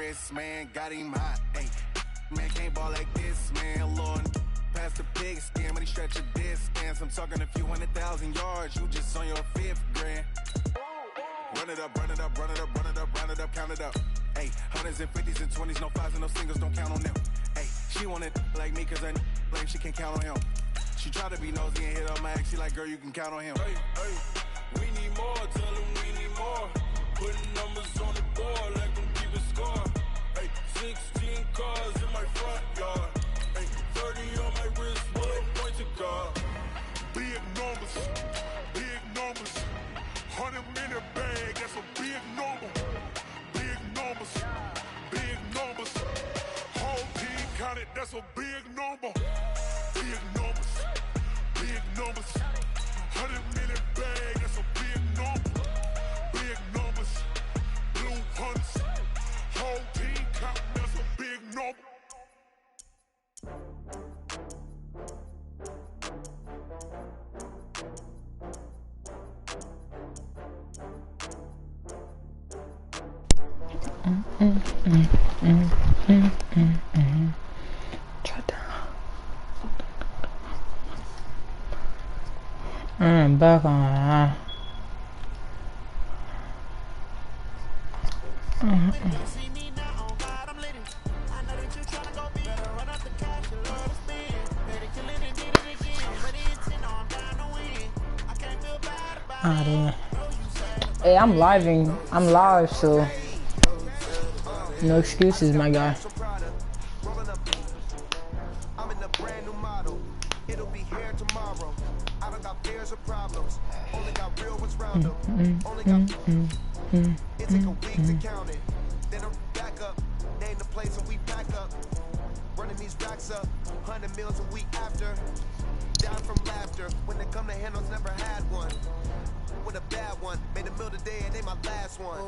wrist, man, got him hot. Hey, man, can't ball like this, man. Lord, past the pig skin, but he stretch a distance. I'm talking a few 100,000 yards. You just on your 5th grand. Run it up, run it up, run it up, run it up, round it up, count it up. Hey, hundreds and 50s and 20s, no 5s and no singles, don't count on them. Hey, she want it like me, cause I like she can't count on him. She try to be nosy and hit on my ex, she like, girl, you can count on him. Hey, hey, we need more, tell them we need more. Putting numbers on the board, like them keep score. Hey, 16 cars in my front yard. Hey, 30 on my wrist, one point to guard. Big numbers, 100 minute bag, that's a big number. Big numbers, whole team counted, that's a big number. Big numbers, 100 minute bag, that's a big number. Big numbers, blue hunts, whole team counting, that's a big number. I'm back on. Hey, I'm live, so no excuses, my guy. It take a week to count it. Then I'm back up. Name the place and we pack up. Running these racks up. 100 meals a week after. Down from laughter. When they come to handles, never had one. With a bad one. Made a meal today and they my last one.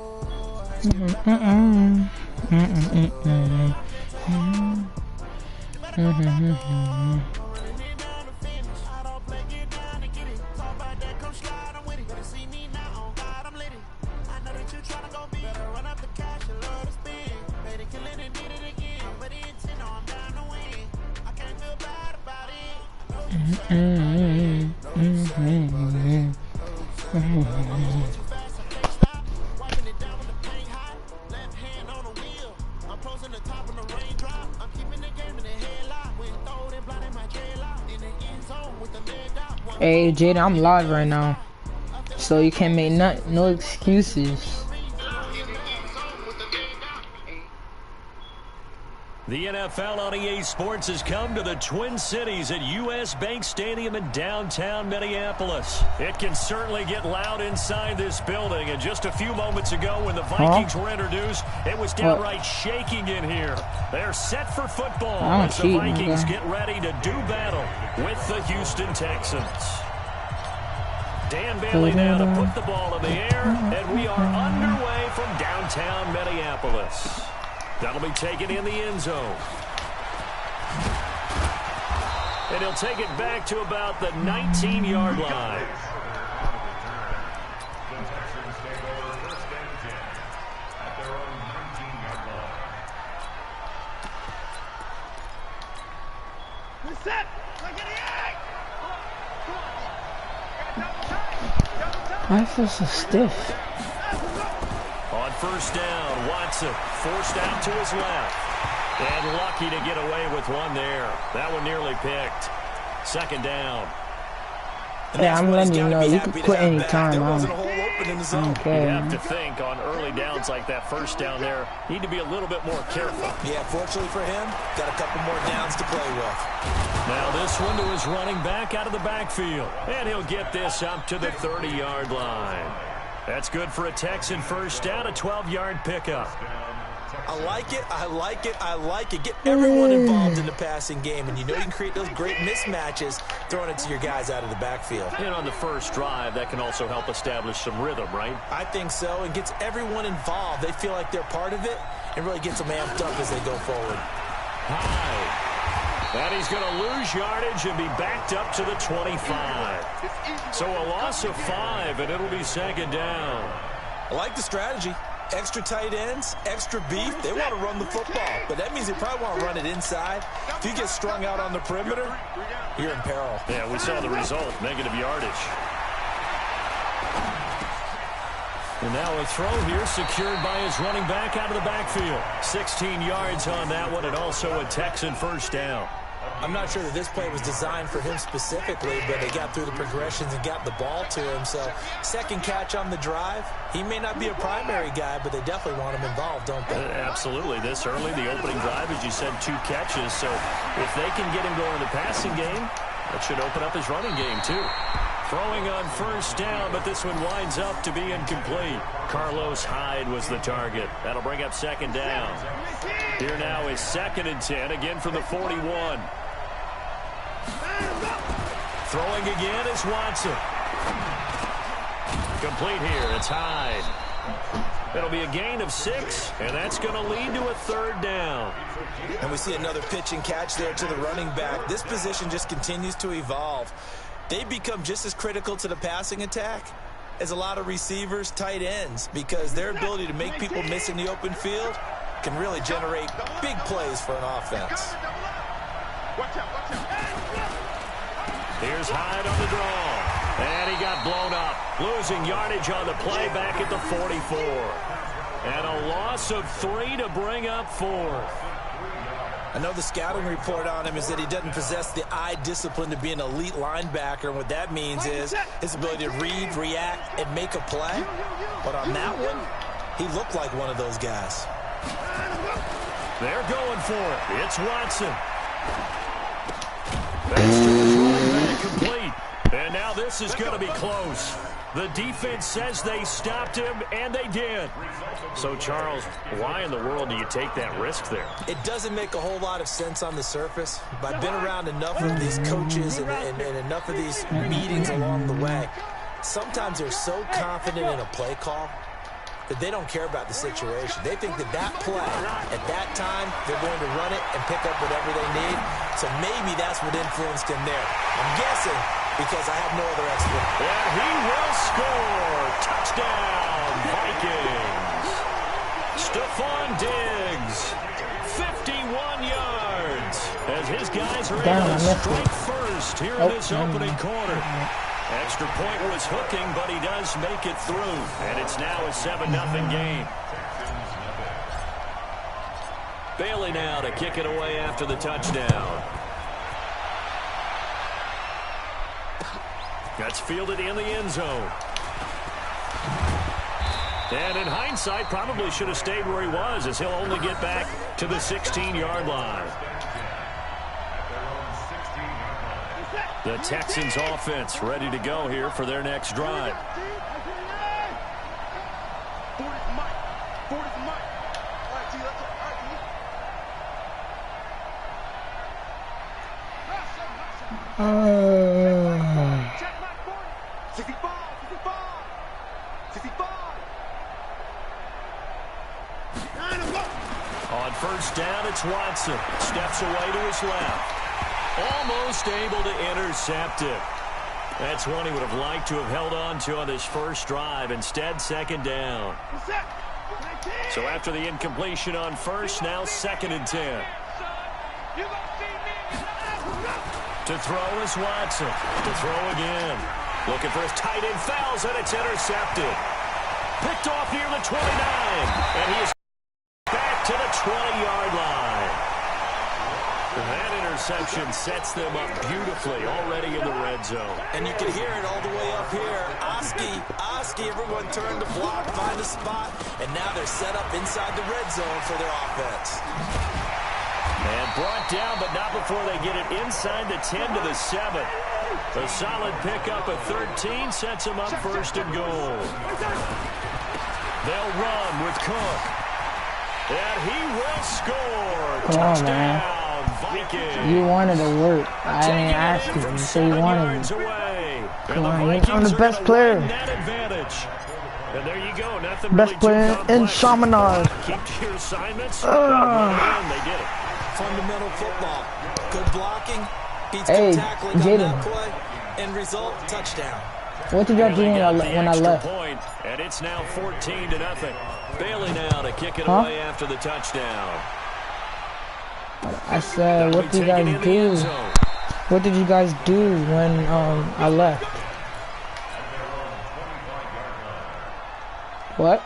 Hey, Jada, I'm live right now, so you can't make no excuses. The NFL on EA Sports has come to the Twin Cities at US Bank Stadium in downtown Minneapolis. It can certainly get loud inside this building, and just a few moments ago when the Vikings were introduced, it was downright shaking in here. They're set for football as the Vikings get ready to do battle with the Houston Texans. Dan Bailey now to put the ball in the air, and we are underway from downtown Minneapolis. That'll be taken in the end zone. And he'll take it back to about the 19-yard line. I feel so stiff. On first down, Watson forced out to his left. And lucky to get away with one there. That one nearly picked. Second down. Yeah, I'm letting you know you can quit any time. Okay. You have to think on early downs like that first down there, need to be a little bit more careful. Yeah, fortunately for him, got a couple more downs to play with. Now this one to his running back out of the backfield. And he'll get this up to the 30-yard line. That's good for a Texan first down, a 12-yard pickup. I like it, I like it, I like it. Get everyone involved in the passing game, and you know you can create those great mismatches throwing it to your guys out of the backfield. And on the first drive, that can also help establish some rhythm, right? I think so. It gets everyone involved. They feel like they're part of it, and really gets them amped up as they go forward. High. And he's going to lose yardage and be backed up to the 25. So a loss of 5, and it'll be second down. I like the strategy. extra tight ends, extra beef, they want to run the football. But that means they probably want to run it inside. If you get strung out on the perimeter, you're in peril. Yeah, we saw the result, negative yardage. And now a throw here secured by his running back out of the backfield. 16 yards on that one, and also a Texan first down. I'm not sure that this play was designed for him specifically, but they got through the progressions and got the ball to him. So second catch on the drive. He may not be a primary guy, but they definitely want him involved, don't they? Absolutely. This early, the opening drive, as you said, 2 catches. So if they can get him going in the passing game, that should open up his running game too. Throwing on first down, but this one winds up to be incomplete. Carlos Hyde was the target. That'll bring up second down. Here now is 2nd and 10, again from the 41. Throwing again is Watson. Complete here. It's Hyde. It'll be a gain of 6, and that's going to lead to a 3rd down. And we see another pitch and catch there to the running back. This position just continues to evolve. They become just as critical to the passing attack as a lot of receivers, tight ends, because their ability to make people miss in the open field can really generate big plays for an offense. Here's Hyde on the draw. And he got blown up. Losing yardage on the play back at the 44. And a loss of 3 to bring up 4th. I know the scouting report on him is that he doesn't possess the eye discipline to be an elite linebacker. And what that means is his ability to read, react, and make a play. But on that one, he looked like one of those guys. They're going for it. It's Watson. That's to his running back, complete. And now this is going to be close. The defense says they stopped him, and they did. So, Charles, why in the world do you take that risk there? It doesn't make a whole lot of sense on the surface, but I've been around enough of these coaches and enough of these meetings along the way. Sometimes they're so confident in a play call that they don't care about the situation. They think that that play, at that time, they're going to run it and pick up whatever they need. So maybe that's what influenced him there. I'm guessing because I have no other explanation. And he will score. Touchdown, Vikings. Stephon Diggs, 51 yards, as his guys are able to strike first here in this opening quarter. Extra point was hooking, but he does make it through. And it's now a 7-0 game. Bailey now to kick it away after the touchdown. That's fielded in the end zone. And in hindsight, probably should have stayed where he was, as he'll only get back to the 16-yard line. The Texans offense ready to go here for their next drive. On first down, it's Watson. Steps away to his left. Almost able to intercept it. That's one he would have liked to have held on to on his first drive. Instead, second down. So after the incompletion on first, now 2nd and 10. To throw is Watson. To throw again. Looking for his tight end, fouls, and it's intercepted. Picked off near the 29. And he is back to the 20-yard line. That interception sets them up beautifully already in the red zone. And you can hear it all the way up here. Oski, everyone turned to block, find a spot, and now they're set up inside the red zone for their offense. And brought down, but not before they get it inside the 10 to the 7. A solid pickup at 13 sets them up first and goal. They'll run with Cook. And he will score. Touchdown. Vikings. You wanted to work. I didn't ask you. You said you wanted to. Come on, I'm the best player. And there you go. Best player in Chaminade. Keep to your assignments. And they did it. Fundamental football. Good blocking. Beats good tackling on that play. End result, touchdown. What did y'all do when I left? Point, and it's now 14-0. Bailey now to kick it away after the touchdown. I said, what did you guys do? What did you guys do when I left? What?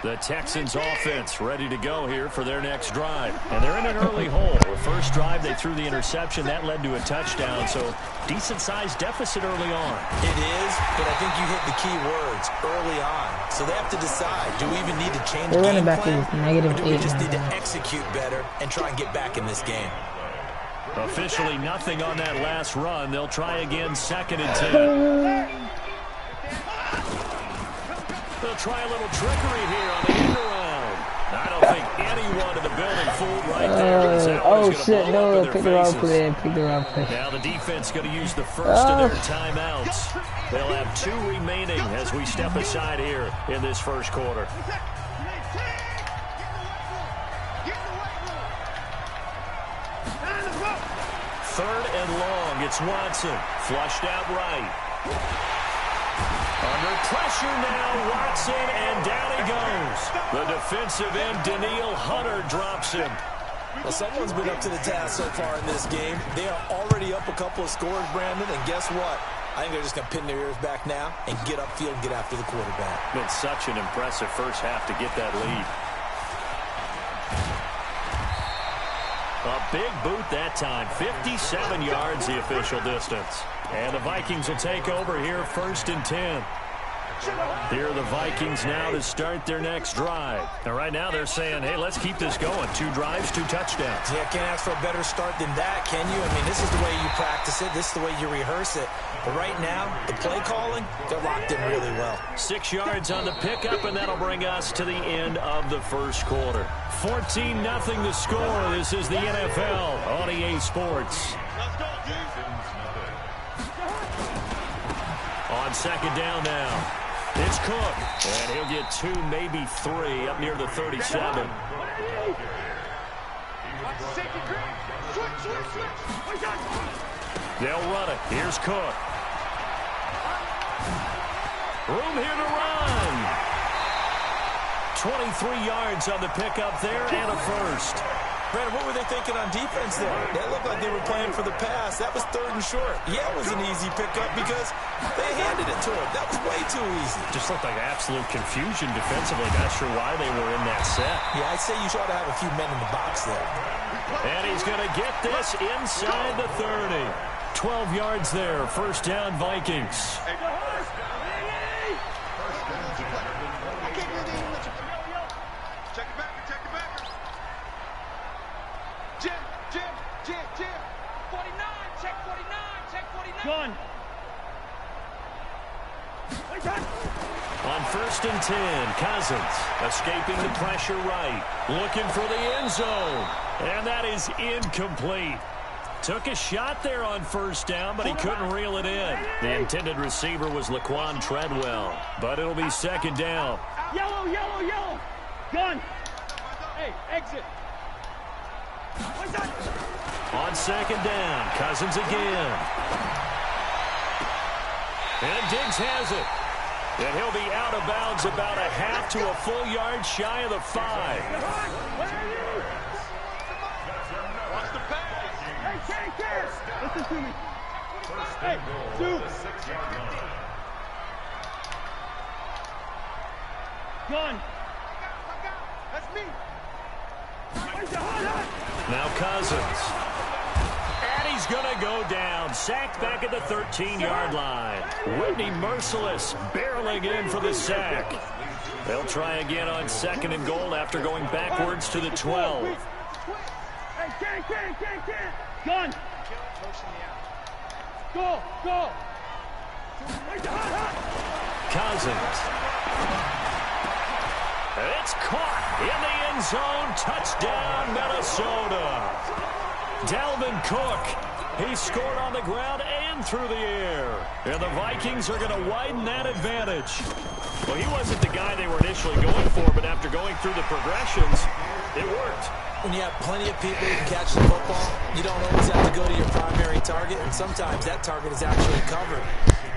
The Texans offense ready to go here for their next drive. And they're in an early hole. The first drive, they threw the interception. That led to a touchdown, so decent-sized deficit early on. It is, but I think you hit the key words, early on. So they have to decide, do we even need to change the game plan? Or do we just need to execute better and try and get back in this game? Officially nothing on that last run. They'll try again, 2nd and 10. They'll try a little trickery here on the end around. I don't think anyone in the building fooled right there. Oh, shit, no, pick the wrong play, Now the defense going to use the first of their timeouts. They'll have 2 remaining as we step aside here in this first quarter. 3rd and long, it's Watson. Flushed out right. Under pressure now, Watson, and down he goes. The defensive end, Danielle Hunter, drops him. Well, someone's been up to the task so far in this game. They are already up a couple of scores, Brandon, and guess what? I think they're just going to pin their ears back now and get upfield and get after the quarterback. Been such an impressive first half to get that lead. A big boot that time. 57 yards the official distance. And the Vikings will take over here 1st and 10. Here are the Vikings now to start their next drive. And right now they're saying, hey, let's keep this going. 2 drives, 2 touchdowns. Yeah, can't ask for a better start than that, can you? I mean, this is the way you practice it. This is the way you rehearse it. But right now, the play calling, they're locked in really well. 6 yards on the pickup, and that'll bring us to the end of the first quarter. 14-0 the score. This is the NFL on EA Sports. On 2nd down now. It's Cook, and he'll get 2, maybe 3, up near the 37. They'll run it. Here's Cook. Room here to run. 23 yards on the pickup there, and a first. Brandon, what were they thinking on defense there? That looked like they were playing for the pass. That was 3rd and short. Yeah, it was an easy pickup because they handed it to him. That was way too easy. Just looked like absolute confusion defensively. Not sure why they were in that set. Yeah, I'd say you ought to have a few men in the box there. And he's going to get this inside the 30. 12 yards there. 1st down, Vikings. Gun. On 1st and 10, Cousins escaping the pressure right, looking for the end zone, and that is incomplete. Took a shot there on 1st down, but he couldn't reel it in. The intended receiver was Laquan Treadwell, but it'll be 2nd down. Yellow, yellow, yellow. Gun. Hey, exit. On 2nd down, Cousins again. And Diggs has it. And he'll be out of bounds about a half to a full yard shy of the 5. Watch the pass. Hey, listen to me. Hey, dude. Gun. That's me. Now Cousins. And he's going to go down. Sacked back at the 13-yard line. Whitney Merciless barreling in for the sack. They'll try again on 2nd and goal after going backwards to the 12. Hey, gun. Go. Cousins. It's caught in the end zone. Touchdown, Minnesota. Dalvin Cook, he scored on the ground and through the air. And the Vikings are going to widen that advantage. Well, he wasn't the guy they were initially going for, but after going through the progressions, it worked. When you have plenty of people who can catch the football, you don't always have to go to your primary target, and sometimes that target is actually covered.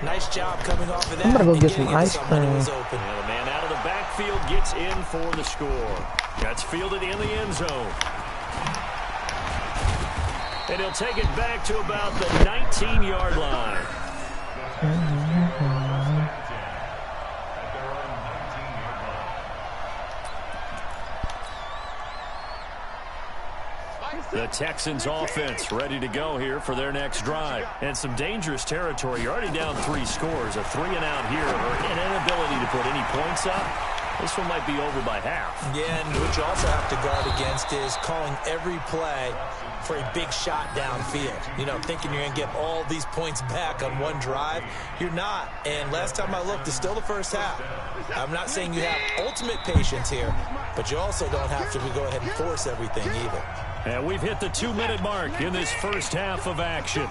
Nice job coming off of that. I'm gonna go get some ice cream. And the man out of the backfield gets in for the score. That's fielded in the end zone. And he'll take it back to about the 19-yard line. The Texans offense ready to go here for their next drive. And some dangerous territory. You're already down 3 scores. A 3-and-out here or an inability to put any points up. This one might be over by half. Yeah, and what you also have to guard against is calling every play for a big shot downfield. You know, thinking you're going to get all these points back on one drive. You're not. And last time I looked, it's still the first half. I'm not saying you have ultimate patience here, but you also don't have to go ahead and force everything either. And we've hit the 2-minute mark in this first half of action.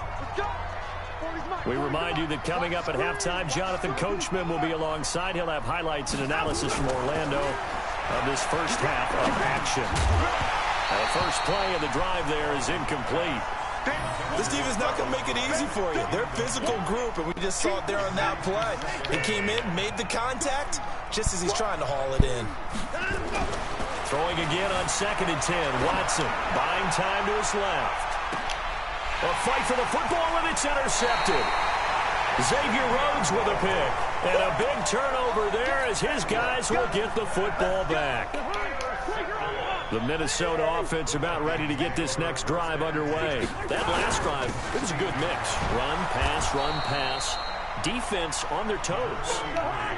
We remind you that coming up at halftime, Jonathan Coachman will be alongside. He'll have highlights and analysis from Orlando of this first half of action. The first play of the drive there is incomplete. This defense is not going to make it easy for you. They're a physical group, and we just saw it there on that play. He came in, made the contact, just as he's trying to haul it in. Throwing again on 2nd and 10. Watson buying time to his left. A fight for the football, and it's intercepted. Xavier Rhodes with a pick. And a big turnover there as his guys will get the football back. The Minnesota offense about ready to get this next drive underway. That last drive, it was a good mix. Run, pass, defense on their toes.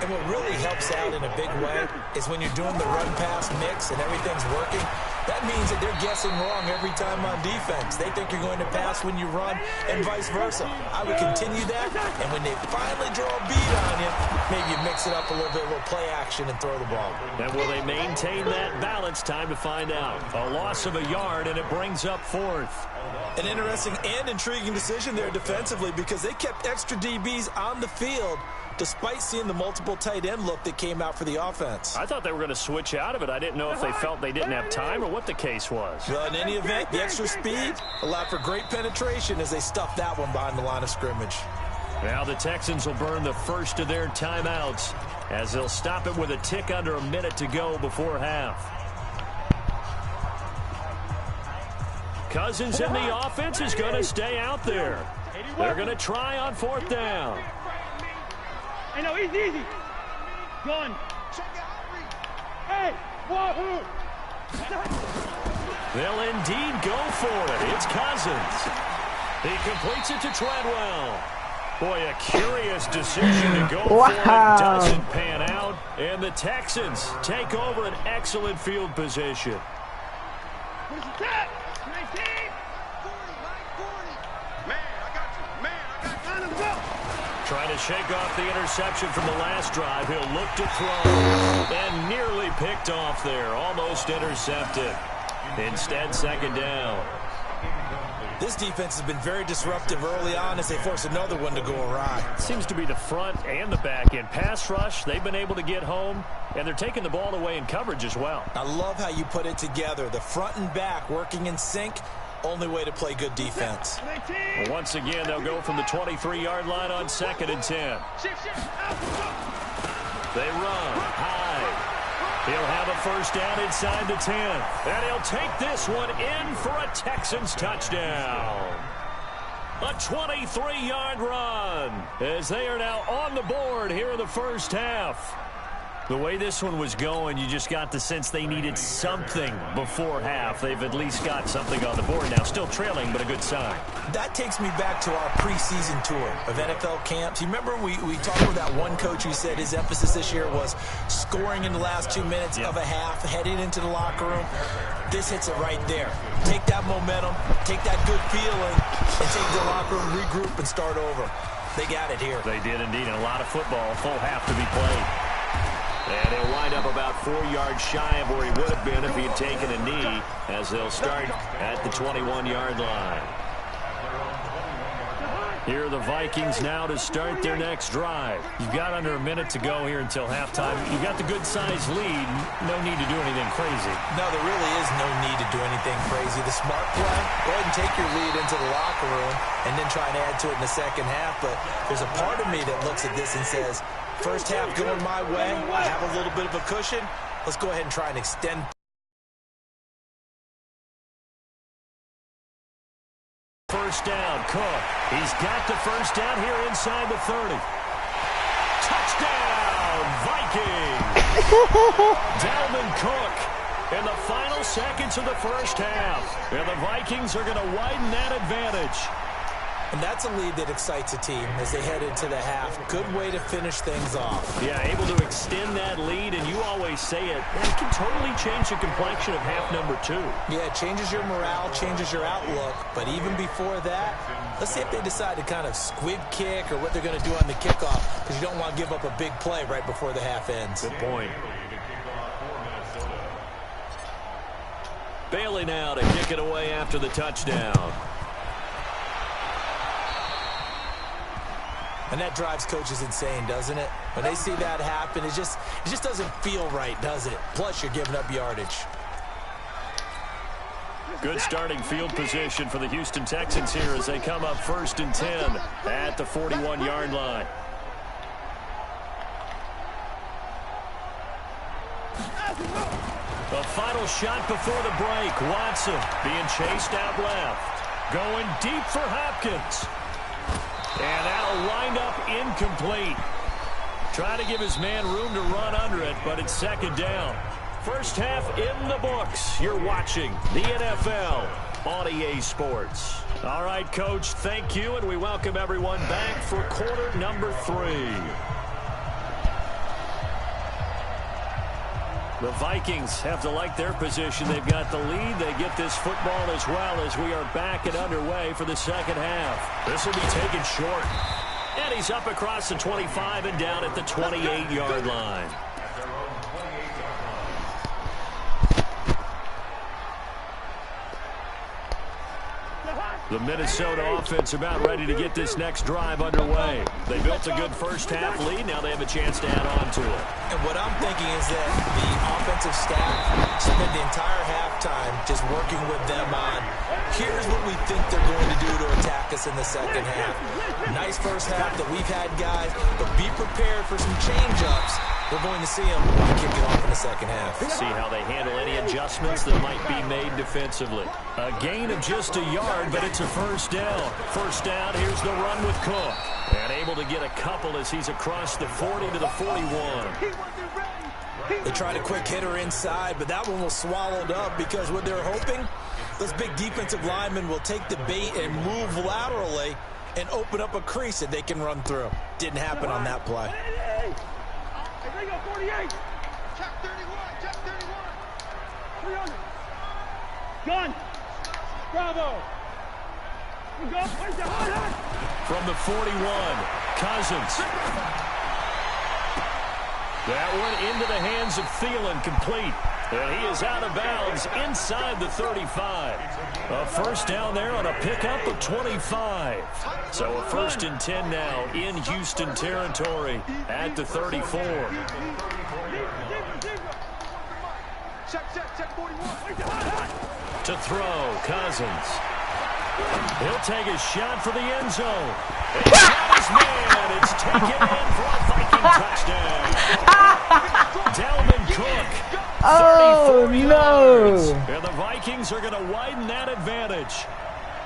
And what really helps out in a big way is when you're doing the run-pass mix and everything's working, that means that they're guessing wrong every time on defense. They think you're going to pass when you run and vice versa. I would continue that, and when they finally draw a beat on you, maybe you mix it up a little bit, a little play action, and throw the ball. And will they maintain that balance? Time to find out. A loss of a yard, and it brings up 4th. An interesting and intriguing decision there defensively because they kept extra DBs on the field despite seeing the multiple tight end look that came out for the offense. I thought they were going to switch out of it. I didn't know if they felt they didn't have time or what the case was. Well, in any event, the extra speed allowed for great penetration as they stuffed that one behind the line of scrimmage. Now the Texans will burn the first of their timeouts as they'll stop it with a tick under a minute to go before half. Cousins in the offense is going to stay out there. They're going to try on 4th down. Hey, no, easy. Gun. Hey, wahoo. They'll indeed go for it. It's Cousins. He completes it to Treadwell. Boy, a curious decision to go for it. Doesn't pan out. And the Texans take over an excellent field position. What is that? 19. 40. Man, I got you. Let's go. Trying to shake off the interception from the last drive. He'll look to throw. And nearly picked off there. Almost intercepted. Instead, 2nd down. This defense has been very disruptive early on as they force another one to go awry. Seems to be the front and the back end. Pass rush, they've been able to get home, and they're taking the ball away in coverage as well. I love how you put it together. The front and back working in sync. Only way to play good defense. Well, once again, they'll go from the 23-yard line on 2nd and 10. They run high. He'll have a first down inside the 10. And he'll take this one in for a Texans touchdown. A 23-yard run as they are now on the board here in the first half. The way this one was going, you just got the sense they needed something before half. They've at least got something on the board now. Still trailing, but a good sign. That takes me back to our preseason tour of NFL camps. You remember we talked with that one coach who said his emphasis this year was scoring in the last 2 minutes of a half, heading into the locker room. This hits it right there. Take that momentum, take that good feeling, and take the locker room, regroup, and start over. They got it here. They did indeed, and a lot of football, full half to be played. And he'll wind up about 4 yards shy of where he would have been if he had taken a knee as they'll start at the 21-yard line. Here are the Vikings now to start their next drive. You've got under a minute to go here until halftime. You've got the good-sized lead. No need to do anything crazy. No, there really is no need to do anything crazy. The smart play, go ahead and take your lead into the locker room and then try and add to it in the second half. But there's a part of me that looks at this and says, first half going my way, I have a little bit of a cushion. Let's go ahead and try and extend. First down, Cook. He's got the first down here inside the 30. Touchdown, Vikings! Dalvin Cook in the final seconds of the first half. And the Vikings are going to widen that advantage. And that's a lead that excites a team as they head into the half. Good way to finish things off. Yeah, able to extend that lead, and you always say it can totally change the complexion of half number 2. Yeah, it changes your morale, changes your outlook. But even before that, let's see if they decide to kind of squib kick or what they're going to do on the kickoff, because you don't want to give up a big play right before the half ends. Good point. Bailey now to kick it away after the touchdown. And that drives coaches insane, doesn't it? When they see that happen, it just doesn't feel right, does it? Plus, you're giving up yardage. Good starting field position for the Houston Texans here as they come up 1st and 10 at the 41-yard line. The final shot before the break. Watson being chased out left. Going deep for Hopkins. And that'll wind up incomplete. Trying to give his man room to run under it, but it's second down. First half in the books. You're watching the NFL on EA Sports. All right, Coach, thank you, and we welcome everyone back for quarter number 3. The Vikings have to like their position. They've got the lead. They get this football as well as we are back and underway for the second half. This will be taken short. And he's up across the 25 and down at the 28-yard line. The Minnesota offense about ready to get this next drive underway. They built a good first half lead. Now they have a chance to add on to it. And what I'm thinking is that the offensive staff spent the entire halftime just working with them on, here's what we think they're going to do to attack us in the second half. Nice first half that we've had, guys, but be prepared for some change-ups. We're going to see them kick it off in the second half. See how they handle any adjustments that might be made defensively. A gain of just a yard, but it's a first down. First down, here's the run with Cook. And able to get a couple as he's across the 40 to the 41. They tried a quick hitter inside, but that one was swallowed up because what they're hoping, those big defensive linemen will take the bait and move laterally and open up a crease that they can run through. Didn't happen on that play. Check 31, check 31. 300. Gun. Bravo. We go. From the 41, Cousins. That one into the hands of Thielen, complete. And he is out of bounds inside the 35. A first down there on a pickup of 25. So a 1st and 10 now in Houston territory at the 34. To throw, Cousins. He'll take a shot for the end zone. He's got his man. It's taken in for a Viking touchdown. Dalvin Cook. Oh, no. And the Vikings are going to widen that advantage.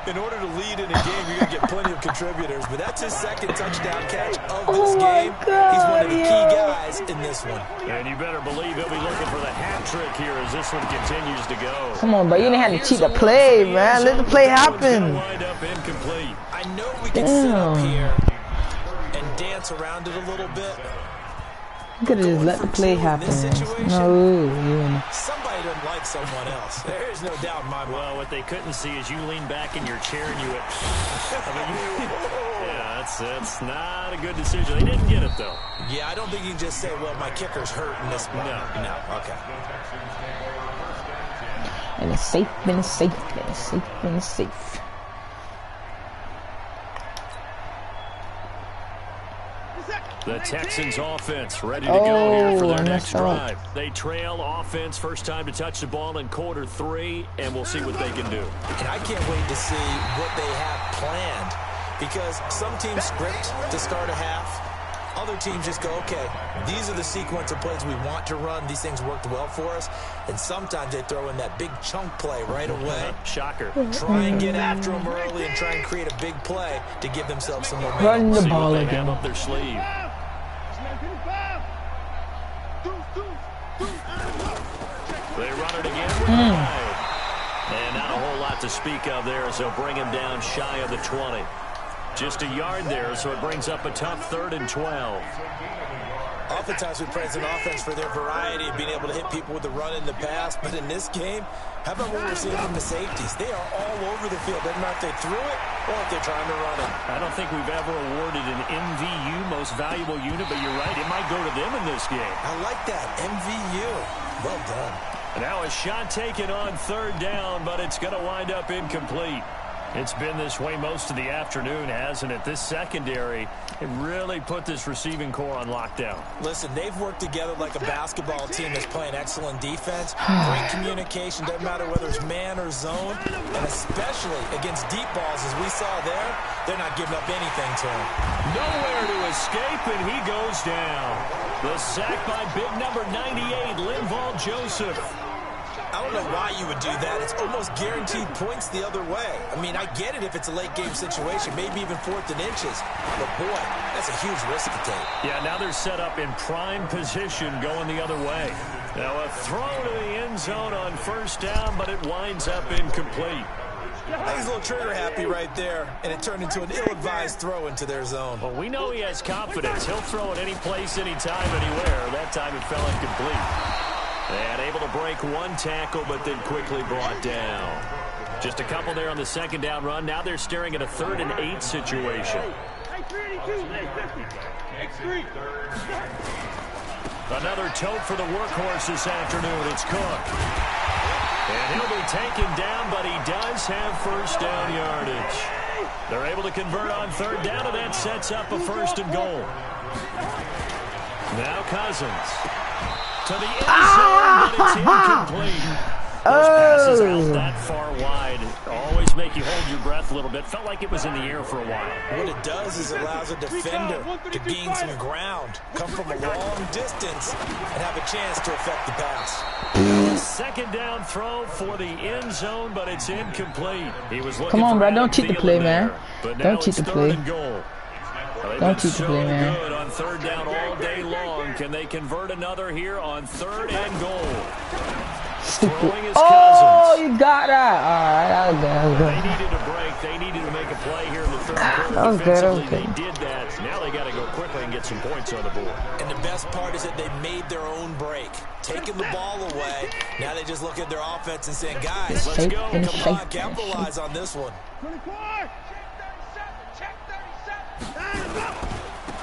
In order to lead in a game, you're going to get plenty of contributors, but that's his second touchdown catch of this game. God, he's one of the key guys in this one. And you better believe he'll be looking for the hat trick here as this one continues to go. Come on, but you didn't have to cheat the play, man. Let the play happen. Wind up incomplete. I know we can sit up here and dance around it a little bit. You could have just let the play happen. No, somebody doesn't like someone else. There is no doubt in my mind. Well, what they couldn't see is you lean back in your chair and you went, yeah, that's not a good decision. They didn't get it, though. Yeah, I don't think you can just say, well, my kicker's hurt in this one. No, okay. And it's safe, and it's safe, and it's safe, and it's safe. The Texans offense ready to go here for their next up. drive. They trail offense first time to touch the ball in quarter 3, and we'll see what they can do. And I can't wait to see what they have planned, because some teams script to start a half. Other teams just go, okay, these are the sequence of plays we want to run. These things worked well for us. And sometimes they throw in that big chunk play right away. Shocker. Try and get after them early and try and create a big play to give themselves some momentum. Run the See ball what they again. have up their sleeve. They run it again with pride. And not a whole lot to speak of there as they'll bring him down shy of the 20. Just a yard there, so it brings up a tough 3rd and 12. Oftentimes we praise an offense for their variety of being able to hit people with the run in the pass, but in this game, how about what we're seeing from the safeties? They are all over the field. Doesn't matter if they threw it or if they're trying to run it. I don't think we've ever awarded an MVU, most valuable unit, but you're right, it might go to them in this game. I like that, MVU. Well done. Now a shot taken on 3rd down, but it's going to wind up incomplete. It's been this way most of the afternoon, hasn't it? This secondary, it really put this receiving core on lockdown. Listen, they've worked together like a basketball team that's playing excellent defense. Great communication, doesn't matter whether it's man or zone. And especially against deep balls, as we saw there, they're not giving up anything to him. Nowhere to escape, and he goes down. The sack by big number 98, Linval Joseph. I don't know why you would do that. It's almost guaranteed points the other way. I mean, I get it if it's a late game situation, maybe even 4th and inches. But, boy, that's a huge risk to take. Yeah, now they're set up in prime position going the other way. Now a throw to the end zone on 1st down, but it winds up incomplete. He's a little trigger happy right there, and it turned into an ill-advised throw into their zone. Well, we know he has confidence. He'll throw it any place, anytime, anywhere. That time it fell incomplete. And able to break one tackle, but then quickly brought down. Just a couple there on the 2nd down run. Now they're staring at a 3rd and 8 situation. Another tote for the workhorse this afternoon. It's Cook. And he'll be taken down, but he does have 1st down yardage. They're able to convert on 3rd down, and that sets up a 1st and goal. Now Cousins. To the end zone, but it's incomplete. Those passes out that far wide always make you hold your breath a little bit. Felt like it was in the air for a while. What it does is it allows a defender to gain some ground, come from a long distance, and have a chance to affect the pass. 2nd down throw for the end zone, but it's incomplete. He was looking Come on, for bro. Don't cheat the play, man. Don't cheat the play. Don't cheat the play, man. Good on 3rd down all day long. Can they convert another here on 3rd and goal? Stupid. Oh, you got that. All right, that was good. They needed a break. They needed to make a play here in the 3rd quarter. That was good. That was good. They did that. Now they got to go quickly and get some points on the board. And the best part is that they made their own break, taking the ball away. Now they just look at their offense and saying, guys, let's go. Come on, capitalize on this one.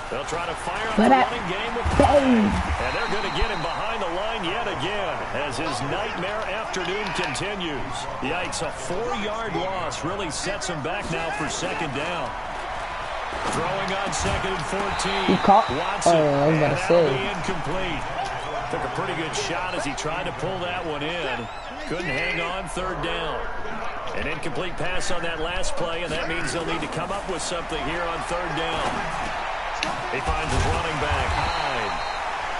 They'll try to fire on the running game with Prime. And they're going to get him behind the line yet again as his nightmare afternoon continues. Yikes, a 4-yard loss really sets him back now for 2nd down. Throwing on 2nd and 14. He caught. Watson, I was about to say. Incomplete. Took a pretty good shot as he tried to pull that one in. Couldn't hang on 3rd down. An incomplete pass on that last play, and that means they'll need to come up with something here on 3rd down. He finds his running back, Hyde.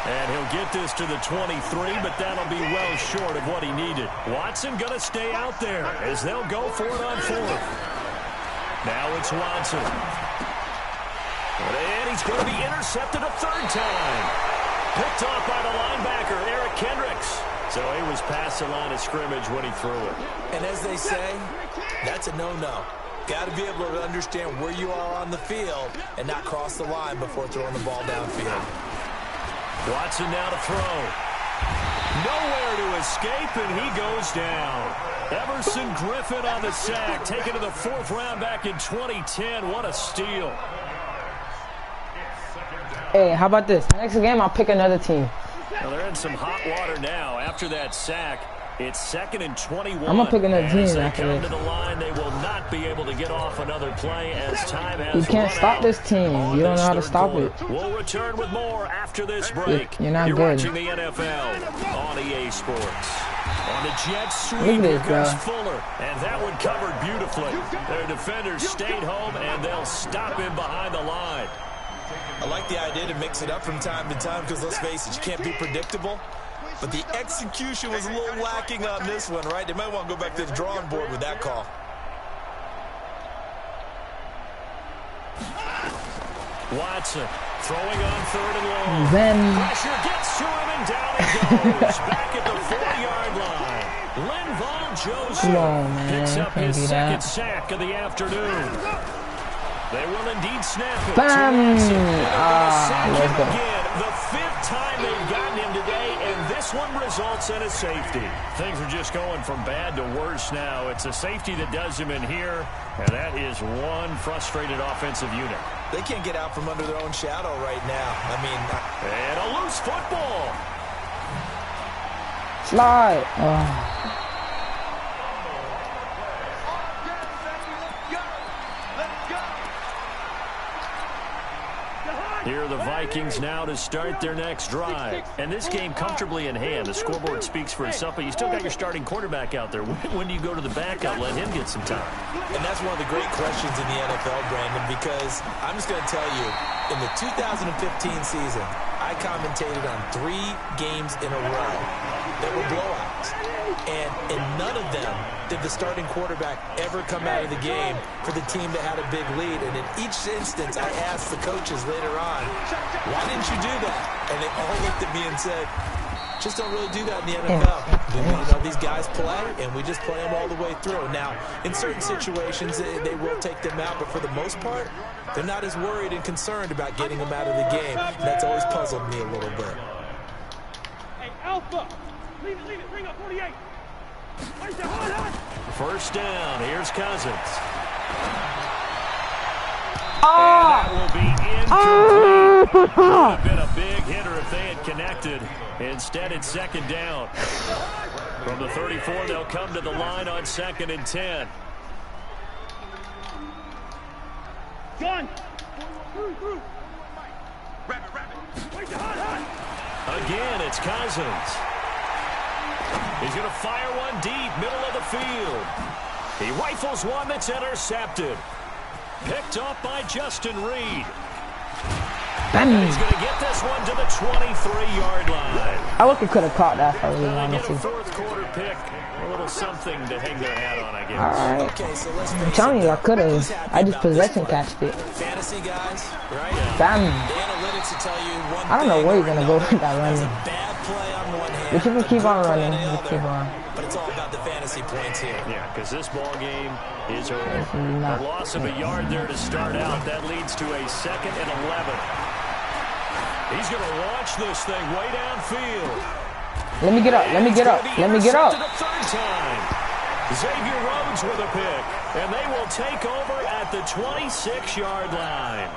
And he'll get this to the 23, but that'll be well short of what he needed. Watson going to stay out there as they'll go for it on 4th. Now it's Watson. And he's going to be intercepted a 3rd time. Picked off by the linebacker, Eric Kendricks. So he was past the line of scrimmage when he threw it. And as they say, that's a no-no. Got to be able to understand where you are on the field and not cross the line before throwing the ball downfield. Watson now to throw. Nowhere to escape, and he goes down. Everson Griffin on the sack, taken to the 4th round back in 2010. What a steal. Hey, how about this? Next game, I'll pick another team. Well, they're in some hot water now after that sack. It's 2nd and 21. I'm gonna pick another team as they after come this. to the line, they will not be able to get off another play as time has You can't run stop out this team. on You don't know how to this stop third it. quarter. We'll return with more after this break. You're not You're good. watching the NFL on EA Sports. On the jet sweep, Look at here this, comes bro. Fuller. And that one covered beautifully. Their defenders stayed home, and they'll stop him behind the line. I like the idea to mix it up from time to time because, let's face it, you can't be predictable. But the execution was a little lacking on this one, right? They might want to go back to the drawing board with that call. Watson throwing on 3rd and long. Then Pressure gets to him, and down he goes. Back at the 4-yard line. Linval Joseph Come on, man. picks up Can't his do second that. sack of the afternoon. They will indeed snap it. Bam! To Watson. And they're gonna sack Let's him go. again. The 5th time they've gotten him today, and this one results in a safety. Things are just going from bad to worse now. It's a safety that does him in here, and that is one frustrated offensive unit. They can't get out from under their own shadow right now. I mean, And a loose football. slide. Oh. Here are the Vikings now to start their next drive. And this game comfortably in hand. The scoreboard speaks for itself, but you still got your starting quarterback out there. When do you go to the backup? Let him get some time. and that's one of the great questions in the NFL, Brandon, because I'm just going to tell you, in the 2015 season, I commentated on 3 games in a row that were blowouts. And in none of them did the starting quarterback ever come out of the game for the team that had a big lead. And in each instance, I asked the coaches later on, why didn't you do that? And they all looked at me and said, just don't really do that in the NFL. You know, these guys play, and we just play them all the way through. Now, in certain situations, they will take them out, but for the most part, they're not as worried and concerned about getting them out of the game. And that's always puzzled me a little bit. Hey, Alpha! Leave it, bring up 48! Right there, hard. First down. Here's Cousins. Ah! And that will be incomplete. Would have been a big hitter if they had connected. Instead, it's 2nd down. From the 34, they'll come to the line on 2nd and 10. Gun! Through! Rabbit! Right there, hard! Again, it's Cousins. He's going to fire one deep, middle of the field. He rifles one that's intercepted. Picked off by Justin Reed. Bam. And he's going to get this one to the 23-yard line. I wish we could have caught that if I really They wanted get a to. 4th quarter pick. A little something to hang their hat on, I guess. Alright. Okay, so let's I'm face telling it, you, I could have. nobody's happy I just about this possession one. catched it. Fantasy guys, right? Bam. The analytics will tell you one I don't know thing where or you're gonna go another. with that There's running. a bad play on one hand, But you can a keep good on play running. the You other. keep on. But it's all about the fantasy points here. Yeah, because this ball game is over. not. A loss of a yard there to start out. That leads to a 2nd and 11. He's going to launch this thing way downfield. Let me get up. Let me get up. Let me get up. The 3rd time. Xavier Rhodes with a pick. And they will take over at the 26-yard line.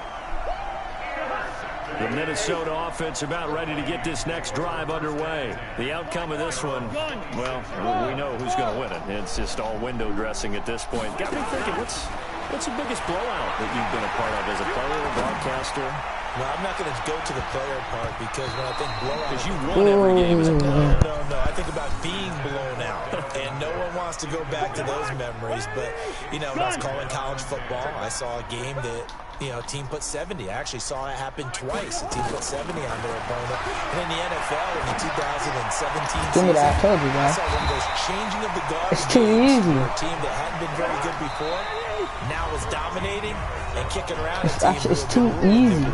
The Minnesota offense about ready to get this next drive underway. The outcome of this one, well, we know who's going to win it. It's just all window dressing at this point. Got me thinking, what's the biggest blowout that you've been a part of as a player, broadcaster? Well, I'm not going to go to the player part because when I think blowout... Because you won every game as a player. No. I think about being blown out. And no one wants to go back to those memories. But, you know, when I was calling college football, I saw a game that, you know, a team put 70. I actually saw it happen twice. A team put 70 on their opponent. And in the NFL, in the 2017 Give me that. I told you, I man. saw one of those changing of the guard It's too games easy. for a team that hadn't been very good before. Now is dominating and kicking around. It's too easy.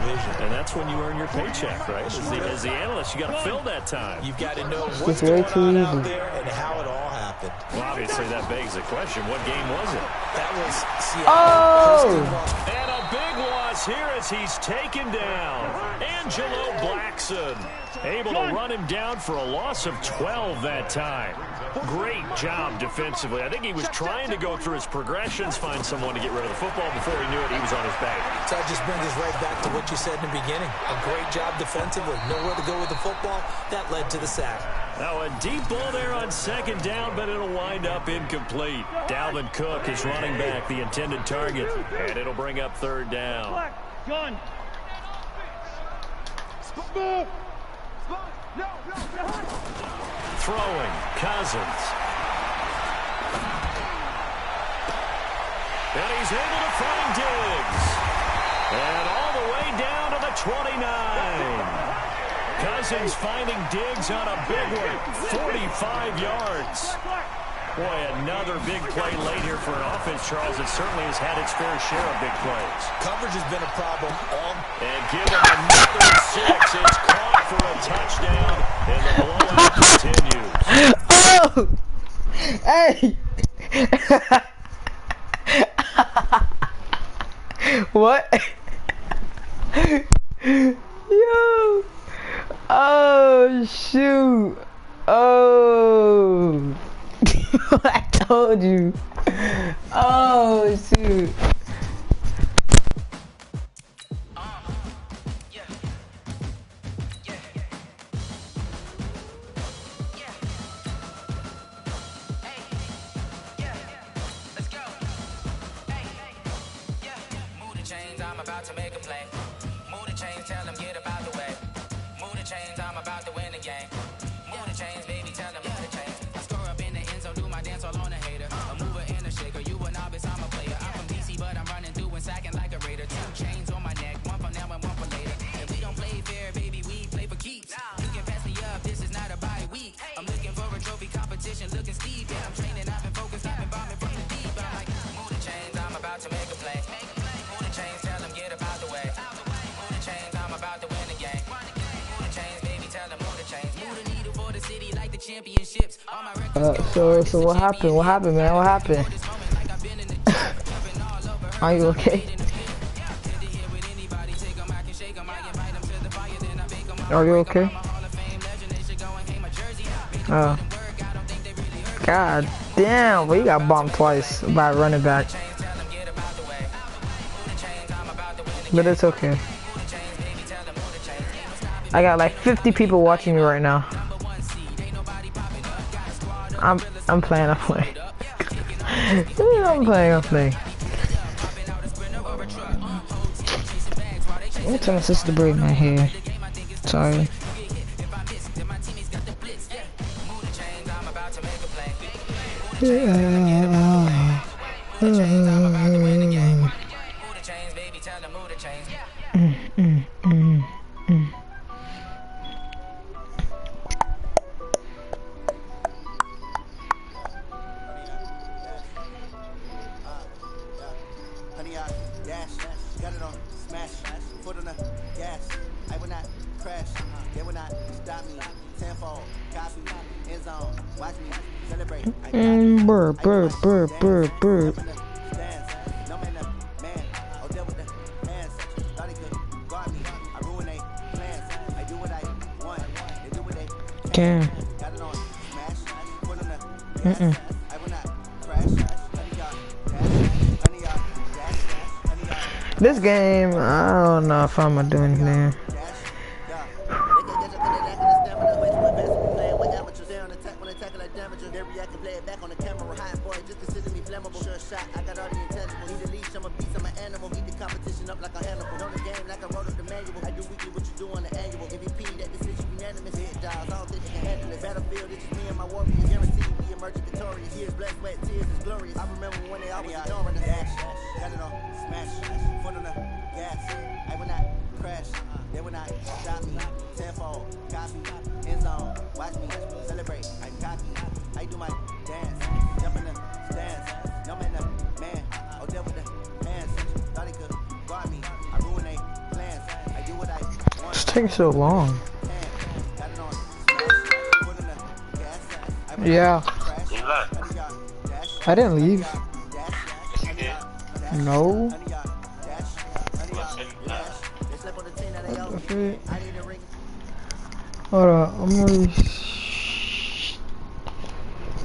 And that's when you earn your paycheck, right? As the analyst, you got to fill that time. You've got to know what's way going too on easy. out there and how it all happened. Well, obviously, that begs the question, what game was it? That was Seattle. Oh! And a big loss here as he's taken down. Angelo Blackson able to run him down for a loss of 12 that time. Great job defensively. I think he was trying to go through his progressions, find someone to get rid of the football. Before he knew it, he was on his back. So that just brings us right back to what you said in the beginning. A great job defensively. Nowhere to go with the football. That led to the sack. Now a deep ball there on second down, but it'll wind up incomplete. Dalvin Cook is running back the intended target, and it'll bring up third down. Gun. Throwing, Cousins. And he's able to find Diggs. And all the way down to the 29. Cousins finding Diggs on a big one, 45 yards. Boy, another big play late here for an offense, Charles, that certainly has had its fair share of big plays. Coverage has been a problem all. And give him another 6. It's caught for a touchdown, Oh! Hey! What? Yo! Oh, shoot! Oh! I told you! Oh, shoot! So what happened? What happened, man? What happened? Are you okay? Are you okay? God damn, well, you got bombed twice by a running back. But it's okay. I got like 50 people watching me right now. I'm playing. I'm playing. Let me tell my sister to braid my hair. Sorry. Burr. Damn. This game, I don't know if I'm doing anything. Taking so long. Yeah. I didn't leave. No. Hold on, I'm gonna